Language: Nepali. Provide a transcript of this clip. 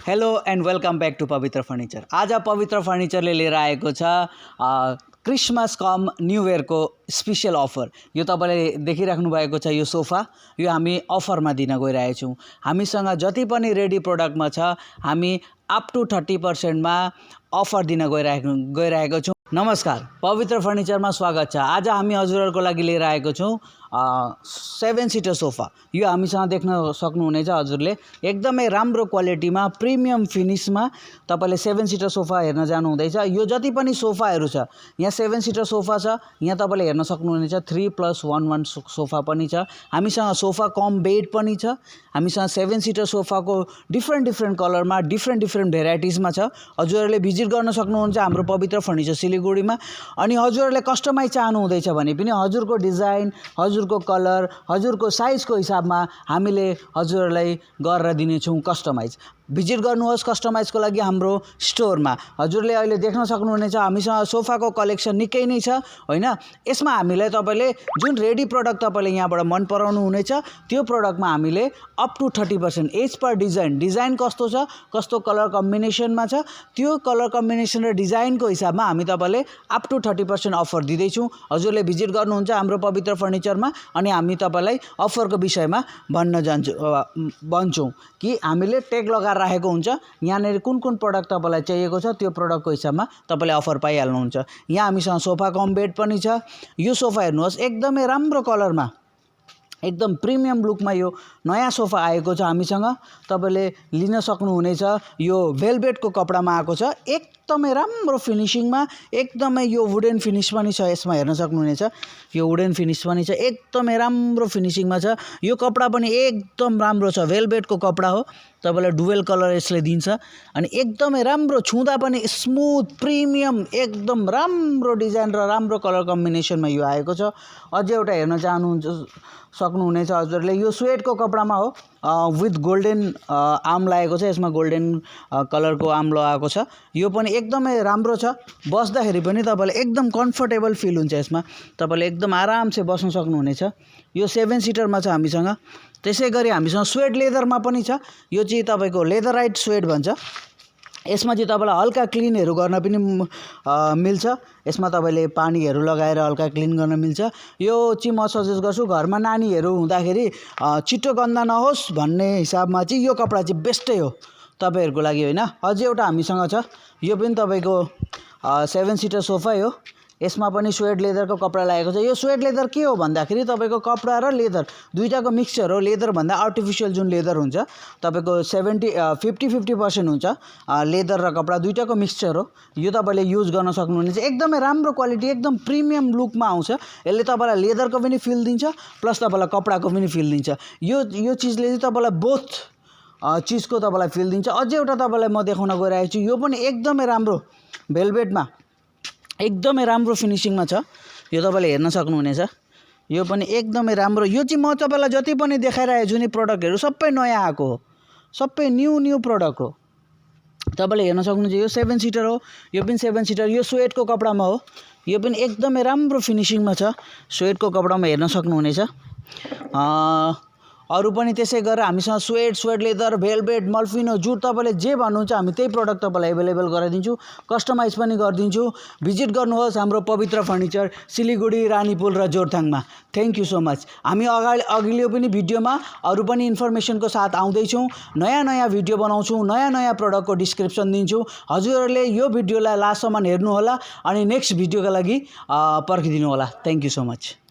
Hello and welcome back to Pavitra furniture. आज पवित्र फर्निचरले लिएर आएको छ क्रिसमस कम न्यू इयर को स्पेशल अफर। यो तपाईले देखिराख्नु भएको छ यो सोफा, यो हामी अफरमा दिन गइरहेका छौं। हामीसँग जति पनि रेडी प्रोडक्टमा छ हामी अप टु 30% मा अफर दिन गइरहेको छौं। नमस्कार, पवित्र फर्निचरमा स्वागत छ। आज हामी हजुरहरुको लागि लिएर आएको छौं 7 सीटर सोफा। यो हामीसँग देख्न सक्नुहुनेछ हजुरले, एकदमै राम्रो क्वालिटीमा प्रिमियम फिनिशमा तपाईले 7 सीटर सोफा हेर्न जानु हुँदैछ। यो जति पनि सोफाहरु छ, यहाँ 7 सीटर सोफा छ, यहाँ तपाईले हेर्न सक्नुहुनेछ 3+1 सोफा पनि छ। हामीसँग सोफा कम बेड पनि छ। हामीसँग 7 सीटर सोफाको डिफ्रेन्ट कलरमा डिफ्रेन्ट भेराइटिजमा छ। हजुरहरुले भिजिट गर्न सक्नुहुन्छ हाम्रो पवित्र फर्निचर सिलीगुडीमा। अनि हजुरहरुले कस्टमाइज चाहनु हुँदैछ भने पनि हजुरको डिजाइन, हजुरको कलर, हजुरको साइजको हिसाबमा हामीले हजुरहरुलाई गरेर दिनेछौं कस्टमाइज। भिजिट गर्नुहोस् कस्टमाइजको लागि हाम्रो स्टोरमा। हजुरले अहिले देख्न सक्नुहुनेछ हामीसँग सोफाको कलेक्सन निकै नै छ हैन। यसमा हामीले तपाईले जुन रेडी प्रोडक्ट तपाईले यहाँबाट मन पराउनु हुनेछ त्यो प्रोडक्टमा हामीले up to 30% as per design कस्तो छ, कस्तो कलर कम्बिनेसनमा छ, त्यो कलर कम्बिनेसन र डिजाइनको हिसाबमा हामी तपाईले अप टु 30% अफर दिँदै छौं। हजुरले भिजिट गर्नुहुन्छ हाम्रो पवित्र फर्निचरमा अनि हामी तपाईलाई अफरको विषयमा भन्छौं कि हामीले टेग लगा राखेको हुन्छ। यहाँनेर कुन प्रोडक्ट तपाईलाई चाहिएको छ त्यो प्रोडक्टको हिसाबमा तपाईले अफर पाइहाल्नुहुन्छ। यहाँ हामीसँग सोफा कम बेड पनि छ। यो सोफा हेर्नुहोस् एकदमै राम्रो कलरमा, एकदम प्रिमियम लुकमा यो नयाँ सोफा आएको छ हामीसँग। तपाईले लिन सक्नुहुनेछ। यो वेलवेटको कपडामा आएको छ, एकदमै राम्रो फिनिशिङमा, एकदमै यो वुडन फिनिश पनि छ। यसमा हेर्न सक्नुहुनेछ यो वुडन फिनिश पनि छ, एकदमै राम्रो फिनिशिङमा छ। यो कपडा पनि एकदम राम्रो छ, वेलवेटको कपडा हो। तपाईलाई डुअल कलर यसले दिन्छ अनि एकदमै राम्रो, छुँदा पनि स्मुथ प्रिमियम, एकदम राम्रो डिजाइन र राम्रो कलर कम्बिनेसनमा यो आएको छ। अझै एउटा हेर्न सक्नुहुनेछ हजुरले, यो स्वेटको कपडामा हो विथ गोल्डन आर्म लागेको छ। यसमा गोल्डन कलरको आर्म लगाएको छ। यो पनि एकदमै राम्रो छ। बस्दाखेरि पनि तपाईलाई एकदम कम्फर्टेबल फिल हुन्छ। यसमा तपाईले एकदम आरामसे बस्न सक्नुहुनेछ। यो 7 सीटरमा छ हामीसँग। त्यसैगरी हामीसँग स्वेट लेदरमा पनि छ। यो चाहिँ तपाईको लेदराइट स्वेट भन्छ। यसमा चाहिँ तपाईलाई हल्का क्लिनहरु गर्न पनि मिल्छ। यसमा तपाईले पानीहरु लगाएर हल्का क्लिन गर्न मिल्छ। यो चाहिँ म सजेस्ट गर्छु घरमा नानीहरु हुँदाखेरि छिटो गन्दा नहोस् भन्ने हिसाबमा चाहिँ यो कपडा चाहिँ बेस्टै हो तपाईहरुको लागि हैन। अझै एउटा हामीसँग छ, यो पनि तपाईको 7 सीटर सोफा हो। यसमा पनि स्वेट लेदरको कपडा लागेको छ। यो स्वेट लेदर के हो भन्दाखेरि तपाईको कपडा र लेदर दुईटाको मिक्सचर हो। लेदर भन्दा आर्टिफिशियल जुन लेदर हुन्छ तपाईको 50% हुन्छ। लेदर र कपडा दुईटाको मिक्सचर हो। यो तपाईले युज गर्न सक्नुहुनेछ। एकदमै राम्रो क्वालिटी, एकदम प्रिमियम लुकमा आउँछ। यसले तपाईलाई लेदरको पनि फिल दिन्छ प्लस तपाईलाई कपडाको पनि फिल दिन्छ। यो चीजले चाहिँ तपाईलाई बोथ चीजको तपाईलाई फिल दिन्छ। अझै एउटा तपाईलाई म देखाउन गइरहेको छु। यो पनि एकदमै राम्रो भेलभेटमा, एकदमै राम्रो फिनिशिङमा छ। यो तपाईले हेर्न सक्नुहुनेछ। यो पनि एकदमै राम्रो। यो चाहिँ म तपाईलाई जति पनि देखाइरहेको छु नि प्रोडक्टहरु सबै नयाँ आएको हो, सबै न्यू प्रोडक्ट हो। तपाईले हेर्न सक्नुहुन्छ यो 7 सीटर हो। यो पनि 7 सीटर, यो स्वेटको कपडामा हो। यो पनि एकदमै राम्रो फिनिशिङमा छ। स्वेटको कपडामा हेर्न सक्नुहुनेछ। अरु पनि त्यसै गरेर हामीसँग स्वेट लेदर, भेलभेट, मल्फिनो, जुट तपाईले जे भन्नुहुन्छ हामी त्यही प्रोडक्ट तपाईलाई अवेलेबल गराइदिन्छु। कस्टमाइज पनि गरिदिन्छु। भिजिट गर्नुहोस् हाम्रो पवित्र फर्निचर सिलीगुडी, रानीपुल र जोरथाङमा। Thank you so much. हामी अघिल्लो पनि भिडियोमा अरु पनि इन्फर्मेसनको साथ आउँदै छौं। नयाँ भिडियो बनाउँछौं, नयाँ प्रोडक्टको डिस्क्रिप्सन दिन्छु। हजुरहरुले यो भिडियोलाई लास्टसम्म हेर्नु होला अनि नेक्स्ट भिडियोका लागि पर्खिदिनु होला। Thank you so much.